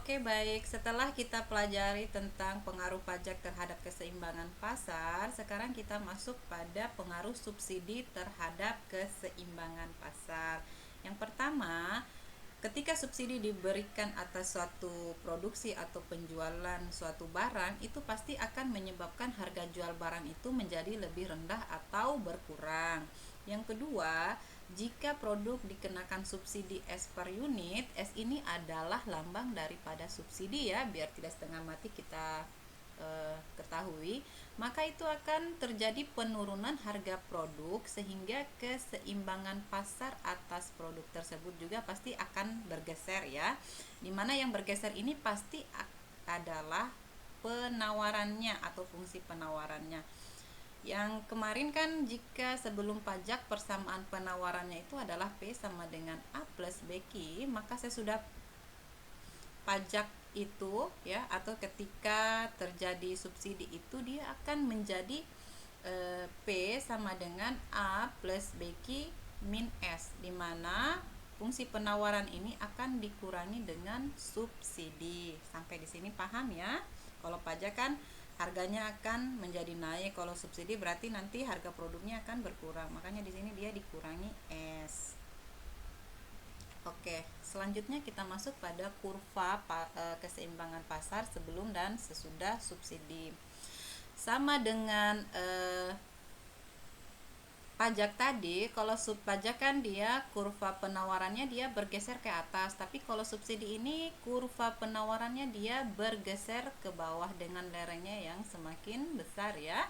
Oke, baik. Setelah kita pelajari tentang pengaruh pajak terhadap keseimbangan pasar, sekarang kita masuk pada pengaruh subsidi terhadap keseimbangan pasar. Yang pertama, ketika subsidi diberikan atas suatu produksi atau penjualan suatu barang, itu pasti akan menyebabkan harga jual barang itu menjadi lebih rendah atau berkurang. Yang kedua, jika produk dikenakan subsidi S per unit, S ini adalah lambang daripada subsidi ya, biar tidak setengah mati kita ketahui, maka itu akan terjadi penurunan harga produk sehingga keseimbangan pasar atas produk tersebut juga pasti akan bergeser ya. Dimana yang bergeser ini pasti adalah penawarannya atau fungsi penawarannya. Yang kemarin kan jika sebelum pajak persamaan penawarannya itu adalah P sama dengan A plus BQ, maka saya sudah pajak itu ya, atau ketika terjadi subsidi itu dia akan menjadi P sama dengan A plus BQ min S, dimana fungsi penawaran ini akan dikurangi dengan subsidi. Sampai di sini paham ya? Kalau pajak kan harganya akan menjadi naik, kalau subsidi berarti nanti harga produknya akan berkurang, makanya di sini dia dikurangi S. Oke, selanjutnya kita masuk pada kurva keseimbangan pasar sebelum dan sesudah subsidi. Sama dengan pajak tadi, kalau sub pajak kan dia kurva penawarannya dia bergeser ke atas, tapi kalau subsidi ini kurva penawarannya dia bergeser ke bawah dengan lerengnya yang semakin besar ya.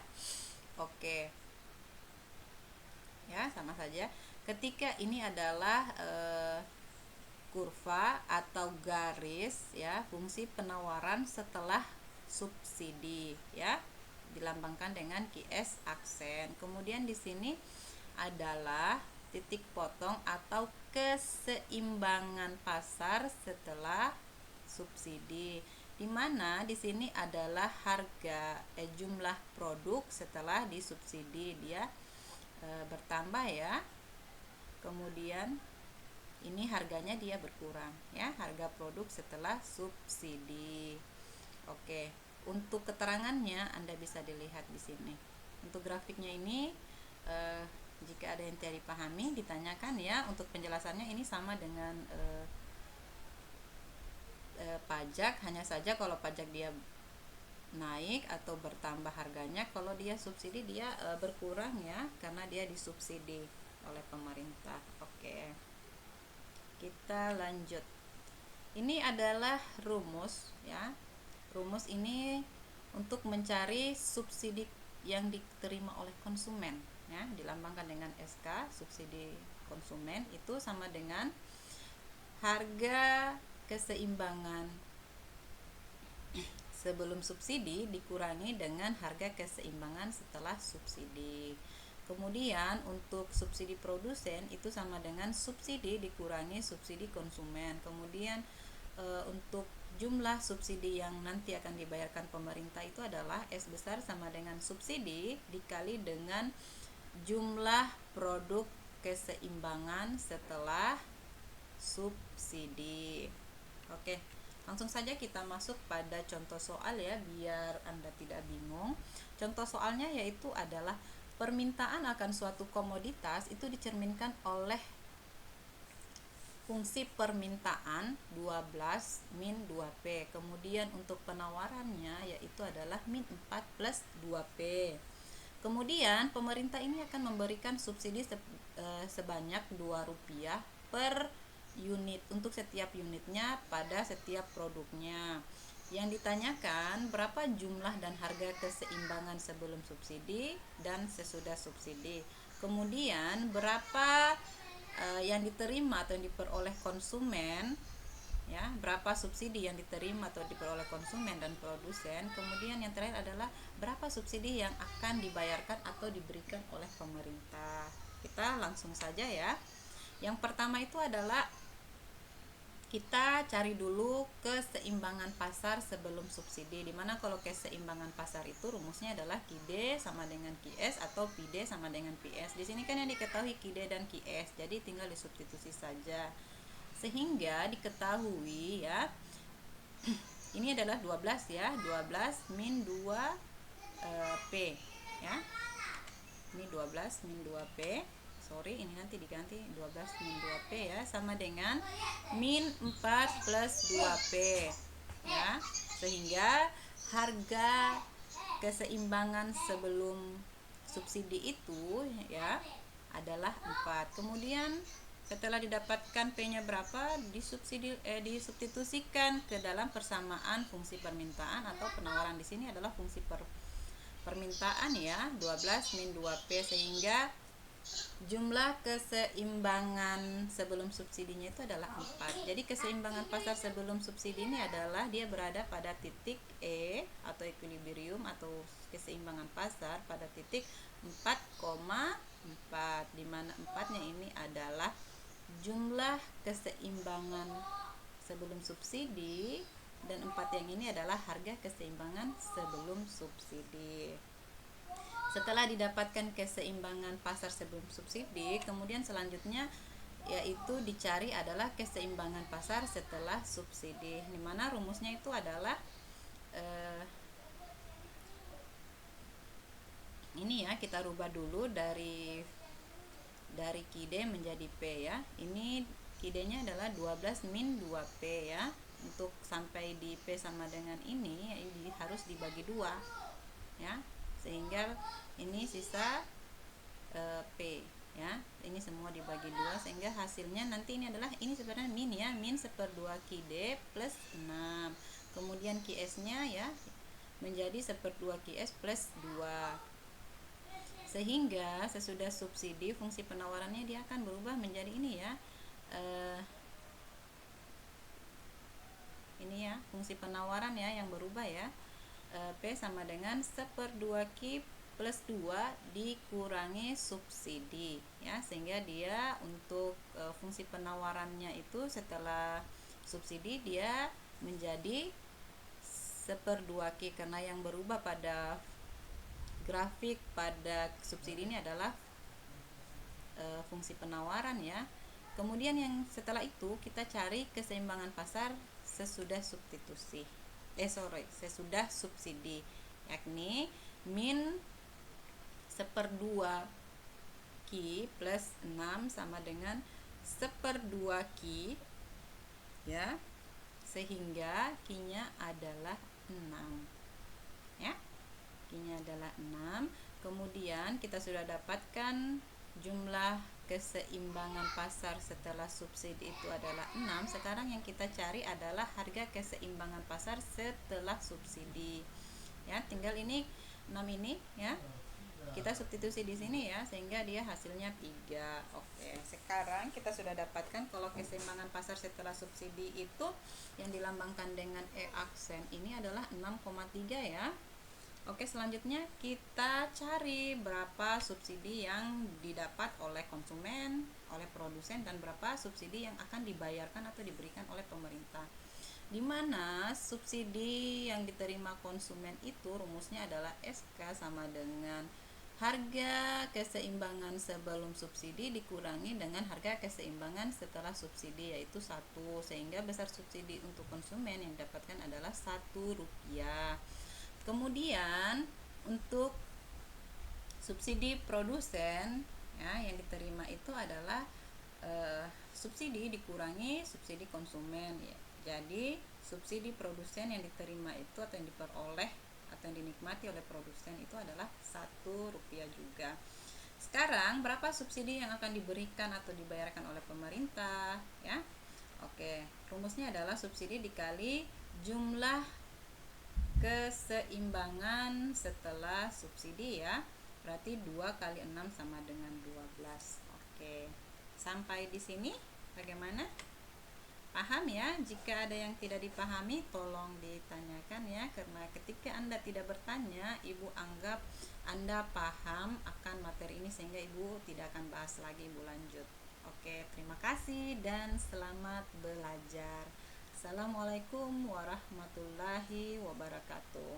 Oke. Ya, sama saja. Ketika ini adalah kurva atau garis ya, fungsi penawaran setelah subsidi ya, dilambangkan dengan QS aksen. Kemudian di sini adalah titik potong atau keseimbangan pasar setelah subsidi, di mana di sini adalah harga jumlah produk setelah disubsidi dia bertambah ya. Kemudian ini harganya dia berkurang ya, harga produk setelah subsidi. Oke, untuk keterangannya Anda bisa dilihat di sini. Untuk grafiknya ini jika ada yang tidak dipahami ditanyakan ya. Untuk penjelasannya ini sama dengan pajak, hanya saja kalau pajak dia naik atau bertambah harganya, kalau dia subsidi dia berkurang ya, karena dia disubsidi oleh pemerintah. Oke, kita lanjut. Ini adalah rumus ya. Rumus ini untuk mencari subsidi yang diterima oleh konsumen ya, dilambangkan dengan SK, subsidi konsumen itu sama dengan harga keseimbangan sebelum subsidi dikurangi dengan harga keseimbangan setelah subsidi. Kemudian untuk subsidi produsen itu sama dengan subsidi dikurangi subsidi konsumen. Kemudian untuk jumlah subsidi yang nanti akan dibayarkan pemerintah itu adalah S besar sama dengan subsidi dikali dengan jumlah produk keseimbangan setelah subsidi. Oke, langsung saja kita masuk pada contoh soal ya, biar Anda tidak bingung. Contoh soalnya yaitu adalah permintaan akan suatu komoditas itu dicerminkan oleh fungsi permintaan 12 min 2P. Kemudian untuk penawarannya yaitu adalah min 4 plus 2P. Kemudian pemerintah ini akan memberikan subsidi sebanyak Rp2 per unit untuk setiap unitnya pada setiap produknya. Yang ditanyakan berapa jumlah dan harga keseimbangan sebelum subsidi dan sesudah subsidi. Kemudian berapa yang diterima atau yang diperoleh konsumen ya, berapa subsidi yang diterima atau diperoleh konsumen dan produsen. Kemudian yang terakhir adalah berapa subsidi yang akan dibayarkan atau diberikan oleh pemerintah. Kita langsung saja ya. Yang pertama itu adalah kita cari dulu keseimbangan pasar sebelum subsidi, dimana kalau keseimbangan pasar itu rumusnya adalah QD sama dengan QS atau PD sama dengan PS. Di sini kan yang diketahui QD dan QS, jadi tinggal disubstitusi saja sehingga diketahui ya, Ini adalah 12 ya, 12 min 2 P ya. Ini 12 min 2P. Sorry, ini nanti diganti 12 min 2P ya, sama dengan min 4 plus 2P ya. Sehingga harga keseimbangan sebelum subsidi itu ya adalah 4. Kemudian setelah didapatkan P-nya berapa, disubstitusikan ke dalam persamaan fungsi permintaan atau penawaran. Di sini adalah fungsi permintaan ya, 12 min 2P, sehingga jumlah keseimbangan sebelum subsidinya itu adalah 4. Jadi keseimbangan pasar sebelum subsidi ini adalah dia berada pada titik E atau equilibrium atau keseimbangan pasar pada titik 4,4, di mana 4-nya ini adalah jumlah keseimbangan sebelum subsidi dan 4 yang ini adalah harga keseimbangan sebelum subsidi. Setelah didapatkan keseimbangan pasar sebelum subsidi, kemudian selanjutnya yaitu dicari adalah keseimbangan pasar setelah subsidi, di mana rumusnya itu adalah ini ya, kita rubah dulu dari KID menjadi P ya. Ini KID-nya adalah 12 min 2P ya. Untuk sampai di P sama dengan ini harus dibagi 2 ya, sehingga ini sisa P ya. Ini semua dibagi 2 sehingga hasilnya nanti ini adalah, ini sebenarnya min ya, min 1/2 QD plus 6. Kemudian QS-nya ya menjadi 1/2 QS plus 2. Sehingga sesudah subsidi fungsi penawarannya dia akan berubah menjadi ini ya. Ini ya fungsi penawaran ya yang berubah ya. P sama dengan 1/2 Q plus 2 dikurangi subsidi ya, sehingga dia untuk fungsi penawarannya itu setelah subsidi dia menjadi 1/2 Q, karena yang berubah pada grafik pada subsidi ini adalah fungsi penawaran ya. Kemudian yang setelah itu kita cari keseimbangan pasar sesudah sesudah subsidi, yakni min 1/2 Q plus 6 sama dengan 1/2 Q ya, sehingga Q-nya adalah 6 ya. Q-nya adalah 6. Kemudian kita sudah dapatkan jumlah keseimbangan pasar setelah subsidi itu adalah 6. Sekarang yang kita cari adalah harga keseimbangan pasar setelah subsidi ya. Tinggal ini 6 ini ya, kita substitusi di sini ya, sehingga dia hasilnya 3. Oke, sekarang kita sudah dapatkan kalau keseimbangan pasar setelah subsidi itu yang dilambangkan dengan E aksen ini adalah 6,3 ya. Oke, selanjutnya kita cari berapa subsidi yang didapat oleh konsumen, oleh produsen, dan berapa subsidi yang akan dibayarkan atau diberikan oleh pemerintah. Di mana subsidi yang diterima konsumen itu rumusnya adalah SK sama dengan harga keseimbangan sebelum subsidi dikurangi dengan harga keseimbangan setelah subsidi, yaitu 1, sehingga besar subsidi untuk konsumen yang didapatkan adalah Rp1. Kemudian untuk subsidi produsen ya yang diterima itu adalah subsidi dikurangi subsidi konsumen ya. Jadi subsidi produsen yang diterima itu atau yang diperoleh atau yang dinikmati oleh produsen itu adalah Rp1 juga. Sekarang berapa subsidi yang akan diberikan atau dibayarkan oleh pemerintah ya? Oke, rumusnya adalah subsidi dikali jumlah keseimbangan setelah subsidi ya, berarti 2 kali 6 sama dengan 12. Oke, sampai di sini bagaimana? Paham ya? Jika ada yang tidak dipahami tolong ditanyakan ya, karena ketika Anda tidak bertanya, Ibu anggap Anda paham akan materi ini sehingga Ibu tidak akan bahas lagi, Ibu lanjut. Oke, terima kasih dan selamat belajar. Assalamualaikum warahmatullahi wabarakatuh.